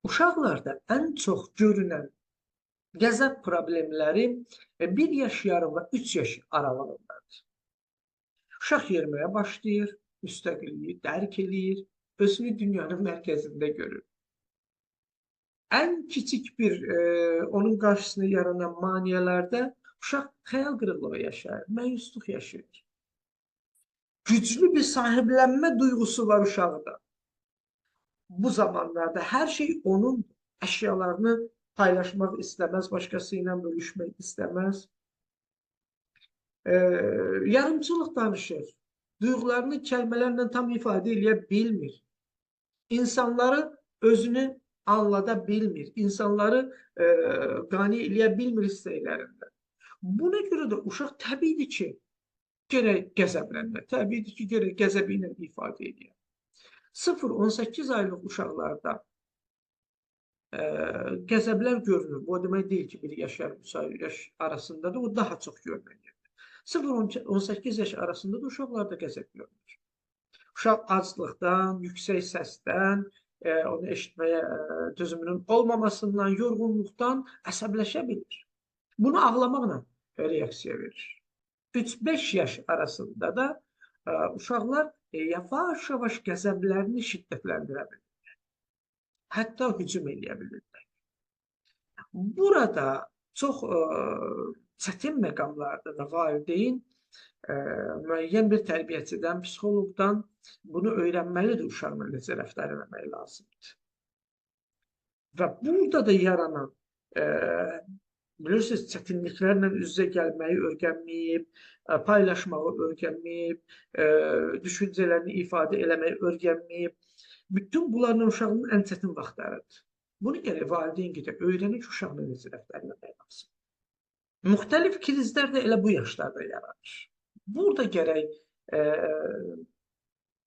Uşaqlarda ən çox görünən qəzəb problemləri 1 yaş yarım və 3 yaş aralığındadır. Uşaq yeriməyə başlayır, müstəqilliyi dərk eləyir, özünü dünyanın mərkəzində görür. Ən kiçik bir onun qarşısına yaranan maneələrdə uşaq xəyal qırıqlığı yaşayır, məyusluq yaşayır. Güclü bir sahiblənmə duyğusu var uşaqda. Bu zamanlarda hər şey onun əşyalarını paylaşmaq istəməz, başqası ilə bölüşmək istəməz. Yarımçılıq danışır. Duyğularını kəlmələrlə tam ifadə edə bilmir. İnsanları özünü anlada bilmir. İnsanları qane edə bilmir istəklərində. Buna görə də uşaq təbiidir ki, gərək qəzəblənmə, təbiidir ki, gərək qəzəbi ilə ifadə edə. 0-18 aylıq uşaqlarda qəzəblər görünür. Bu demək deyil ki, 1 yaş, 3 yaş arasındadır, o daha çox görünür. 0-18 yaş arasında da uşaqlarda qəzəb görünür. Uşaq aclıqdan, yüksək səsdən, onu eşitməyə dözümünün olmamasından, yorğunluqdan əsəbləşə bilir. Bunu ağlamaqla reaksiya verir. 3-5 yaş arasında da uşaqlar yavaş-yavaş qəzəblərini şiddətləndirə bilirlər. Hətta hücum edə bilirlər. Burada çox çətin məqamlarda da valideyn müəyyən bir tərbiyəçidən, psixoloqdan bunu öyrənməlidir, uşaqla necə rəftar etmək lazımdır. Və burada da yaranan bilirsiniz, çətinliklərlə üz-üzə gəlməyi öyrənməyib, paylaşmağı öyrənməyib, düşüncələrini ifadə eləməyi öyrənməyib. Bütün bunların uşağın ən çətin vaxtlarıdır. Bunu gərək valideyn gedə öyrənir ki, uşaqla necə rəftar etmək lazım. Müxtəlif krizlər də elə bu yaşlarda yaranır. Burada gərək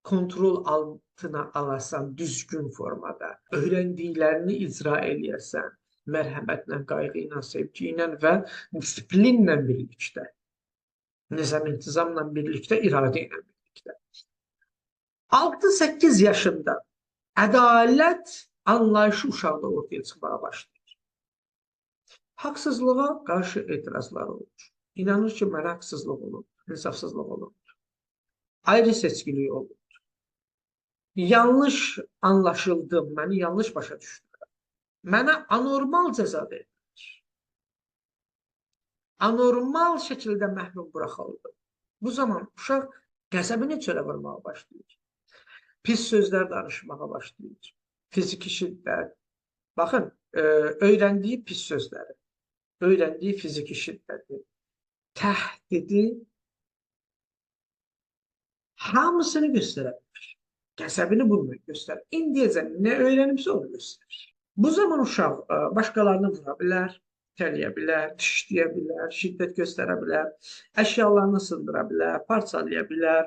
kontrol altına alasan düzgün formada, öyrəndiklərini icra eləyəsən, mərhəmətlə, qayğı ilə, sevgi ilə və disiplinlə birlikdə, nizam-intizamla birlikdə, iradə ilə birlikdə. 6-8 yaşında ədalət anlayışı uşaqda ortaya çıxmağa başlayır. Haqsızlığa qarşı etirazlar olur. İnanır ki, mənə haqsızlıq olur, insafsızlıq olur. Ayrı seçkiliyi olur. Yanlış anlaşıldım, məni yanlış başa düşdülər. Mənə anormal cəza verilir. Anormal şəkildə məhrum buraxıldı. Bu zaman uşaq qəzəbini çölə vurmağa başlayır. Pis sözlər danışmağa başlayır. Fiziki şiddət. Baxın, öyrəndiyi pis sözləri, öyrəndiyi fiziki şiddəti, təhdidi hamısını göstərə bilir. Qəzəbini bunu göstərir. İndiyəcən nə öyrənibsə onu göstərir. Bu zaman uşaq başqalarını vura bilər, itələyə bilər, dişləyə bilər, şiddət göstərə bilər, əşyalarını sındıra bilər, parçalaya bilər,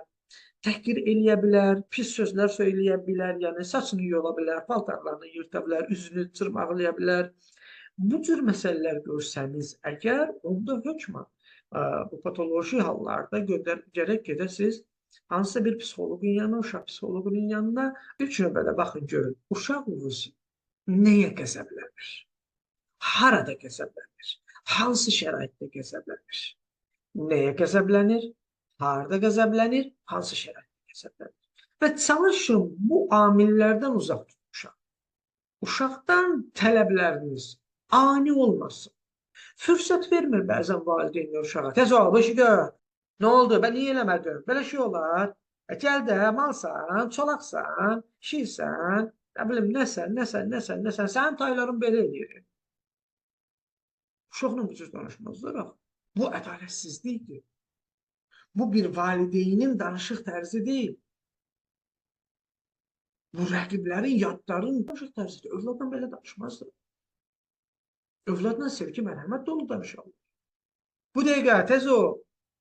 təhqir eləyə bilər, pis sözlər söyləyə bilər, yəni saçını yola bilər, paltarlarını yırta bilər, üzünü çırmaqlaya bilər. Bu cür məsələlər görsəniz əgər, onda hökmən bu patoloji hallarda gərək gedəsiniz hansısa bir psixoloqun yanına, uşaq psixoloqunun yanına. İlk növbədə baxın, görün, uşaq nəyə qəzəblənir? Harada qəzəblənir? Hansı şəraitdə qəzəblənir? Nəyə qəzəblənir? Harada qəzəblənir? Hansı şəraitdə qəzəblənir? Və çalışın bu amillərdən uzaq tutun uşaq. Uşaqdan tələbləriniz ani olmasın. Fürsət vermir bəzən valideynlər uşağa. Tez ol, bu işi gör. Nə oldu? Ben niyə eləmədim? Belə şey olar. Gəl də, malsan, çolaqsan, şirsən, nə bilim, nəsən. Sənin tayların belə edir. Uşaqla bu cür danışmazlar. Bu ədalətsizlikdir. Bu bir valideynin danışıq tərzi deyil. Bu rəqiblərin, yadların danışıq tərzidir. Övladla belə danışmazlar. Övladla sevgi, mərhəmət dolu danışarlar. Bu dəqiqə, tez ol.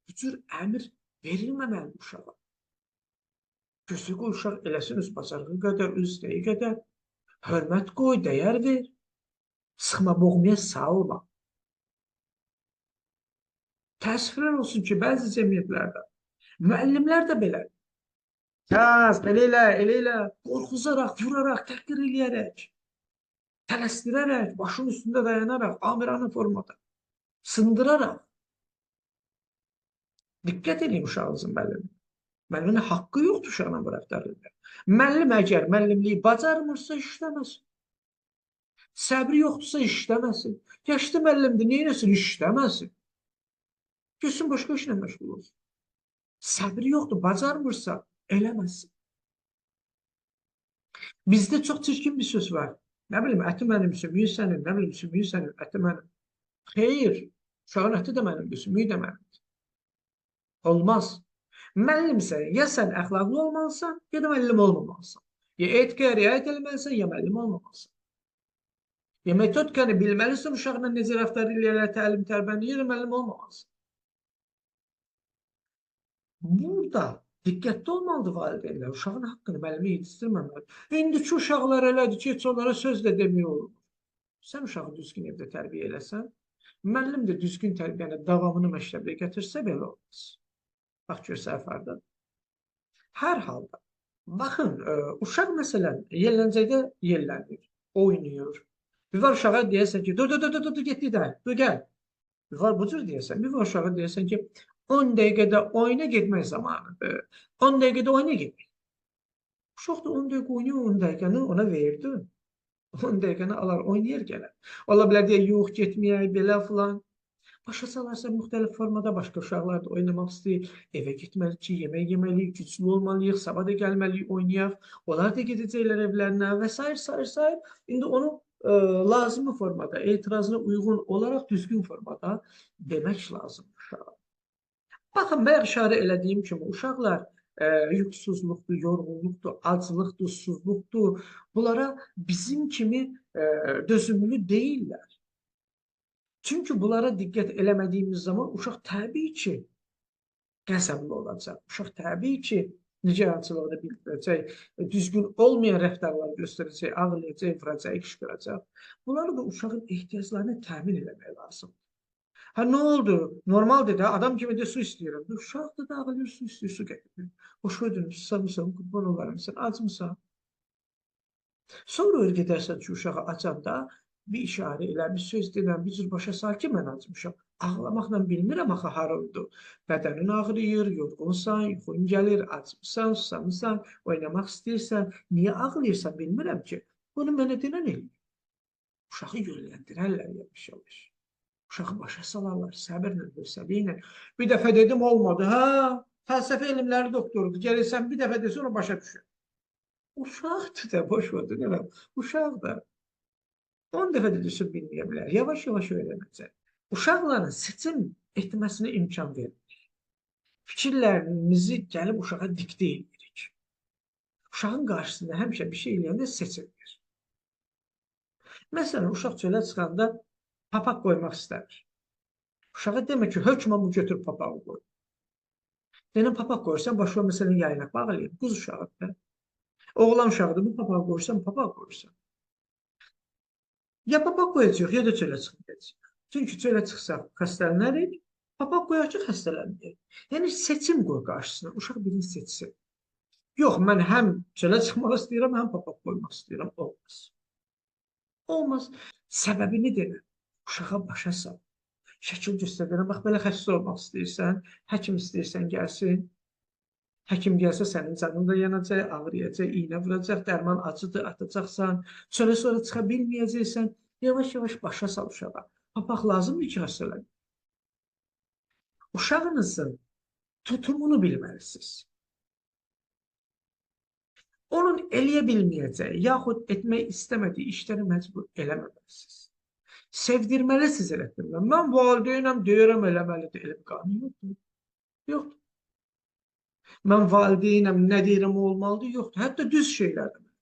Bu cür əmr verilməməli uşağa. Gözü qoy uşaq eləsin öz bacarığı qədər, öz istəyi qədər. Hörmət qoy, dəyər ver. Sıxma boğmaya salma. Təəssüflər olsun ki, bəzi cəmiyyətlərdə, müəllimlər də belə. Kəz, elə elə, qorxuzaraq, vuraraq, təhqir eləyərək. tələsdirərək, başın üstündə dayanaraq, amiranə formada, sındırarak. Diqqət edin uşağınızın müəlliminə. Müəllimin haqqı yoxdur uşaqla bu rəftarında. Müəllim əgər müəllimliyi bacarmırsa işləməsin. Səbri yoxdursa işləməsin. Yaşlı müəllimdir, neynəsin işləməsin. Gülsün başqa işlə məşğul olsun. Səbri yoxdur, bacarmırsa eləməsin. Bizdə çox çirkin bir söz var. Nə bilim, əti mənim, sümüyü sənin, nə bilim, sümüyü sənin, əti mənim. Xeyr, uşağın əti də mənimdir, sümüyü də mənimdir. Olmaz. Müəllimsən, ya sən əxlaqlı olmalısan, ya da müəllim olmamalısan. Ya etikaya riayət etməlisən, ya müəllim olmamalısan. Ya metodikanı bilməlisən, uşaqla necə rəftar eləyərlər, təlim, tərbiyəni, ya da müəllim olmamalısan. Burada diqqətli olmalıdır valideynlər, uşağın haqqını müəllimi yetişdirməməli. İndiki uşaqlar elədir ki, heç onlara söz də demək olur. Sən uşağı düzgün evdə tərbiyə eləsən, müəllim də düzgün tərbiyəni davamını məktəbdə gətirsə belə olmaz. Bax, görsək fardadır. Hər halda, baxın, uşaq məsələn, yelləncəkdə yellənir, oynayır. Bir var uşağa deyəsən ki, dur, getdi də, dur, gəl. Bir var bu cür deyəsən, bir var uşağa deyəsən ki, 10 dəqiqədə oyuna getmək zamanıdır. 10 dəqiqədə oyuna getmək. Uşaq da 10 dəqiqə oynayır, 10 dəqiqəni ona verdin. 10 dəqiqəni alar, oynayır gələr. Ola bilər deyə, yox, getməyək, belə filan. Başa salarsa müxtəlif formada başqa uşaqlar da oynamaq istəyir. Evə getməliyik ki, yemək yeməliyik, güclü olmalıyıq, sabah da gəlməliyik, oynayaq. Onlar da gedəcəklər evlərinə və s. İndi onu lazımi formada, etirazına uyğun olaraq düzgün formada demək lazımdır uşağa. Baxın, bayaq işarə elədiyim kimi, uşaqlar yuxusuzluqdur, yorğunluqdur, acılıqdır, susuzluqdur. Bunlara bizim kimi dözümlü deyirlər. Çünki bunlara diqqət eləmədiyimiz zaman uşaq təbii ki, qəzəbli olacaq. Uşaq təbii ki, nigarançılığını bildirəcək, düzgün olmayan rəftarlar göstərəcək, ağlayacaq, vuracaq, qışqıracaq. Bunları da uşağın ehtiyaclarını təmin eləmək lazımdır. Ha, nə oldu? Normaldir də, adam kimi də su istəyirəm. Uşaq da dağılır, su istəyir, su gətirir. Hoş ödün, susamısan, qurban olarım, sən acmısan. Sonra öyle gedərsən ki, uşağı açanda bir işarə elə, bir söz denən, bir cür başa sal ki, mən acmışam. Ağlamaqla bilmirəm axı harındır. Bədənin ağrıyır, yorğunsan, yuxun gəlir, acmısan, susamısan, oynamaq istəyirsən. Niyə ağlayırsan bilmirəm ki. Bunu mənə denən eləyir. Uşağı yönləndirərlər yavaş-yavaş. Uşağı başa salarlar, səbirlə, hövsəliylə. Bir dəfə dedim, olmadı. Hə, fəlsəfə elmləri doktorudur. Gəlirsən, bir dəfə desə, onu başa düşür. Uşaqdır da, boş ver, deyirəm. Uşaq da 10 dəfə də düşün bilməyə bilər. Yavaş-yavaş öyrənəcək. Uşaqların seçim etməsinə imkan veririk. Fikirlərimizi gəlib uşağa diktə edirik. Uşağın qarşısında həmişə bir şey eləyəndə seçilir. Məsələn, uşaq çölə çıxanda papaq qoymaq istəmir. Uşağa demək ki, hökmən bu götür papağı qoy. Deyən papaq qoyursan, başqa məsələn yaylaq bağlayır. Qız uşağıdır. Oğlan uşağıdır, bu papağı qoyursan, papaq qoyursan. Ya papaq qoyacaq, ya da çölə çıxmayacaq. Çünki çölə çıxsaq xəstələnərik, papaq qoyaq ki, xəstələnməyək. Yəni, seçim qoy qarşısına, uşaq birini seçsin. Yox, mən həm çölə çıxmaq istəyirəm, həm papaq qoymaq istəyirəm. Olmaz. Olmaz. Səbəbini denən. Uşağa başa sal. Şəkil göstərirəm. Bax, belə xəstə olmaq istəyirsən, həkim istəyirsən gəlsin. Həkim gəlsə sənin canın da yanacaq, ağrıyacaq, iynə vuracaq, dərman acıdır, atacaqsan. Sonra çıxa bilməyəcəksən. Yavaş-yavaş başa sal uşağa. Papaq lazımdır ki, xəstələnir. Uşağınızın tutumunu bilməlisiniz. Onun eləyə bilməyəcəyi, yaxud etmək istəmədiyi işləri məcbur eləməməlisiniz. Sevdirməlisiniz elətdirmə. Mən valideynəm, deyirəm eləməlidir. Elə bir qanun yoxdur. Yoxdur. Mən valideynəm, nə deyirəm o olmalıdır? Yoxdur. Hətta düz şeylər də belə.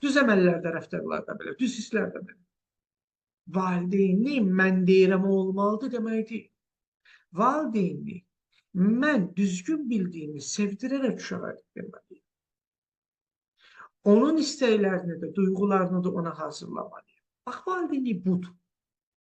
Düz əməllərdə, rəftarlarda belə, düz hisslərdə belə. Valideynlik mən deyirəm o olmalıdır demək deyil. Valideynlik mən düzgün bildiyimi sevdirərək uşağa etdirməliyim. Onun istəklərini də, duyğularını da ona hazırlamalıyım. Bax, valideynlik budur.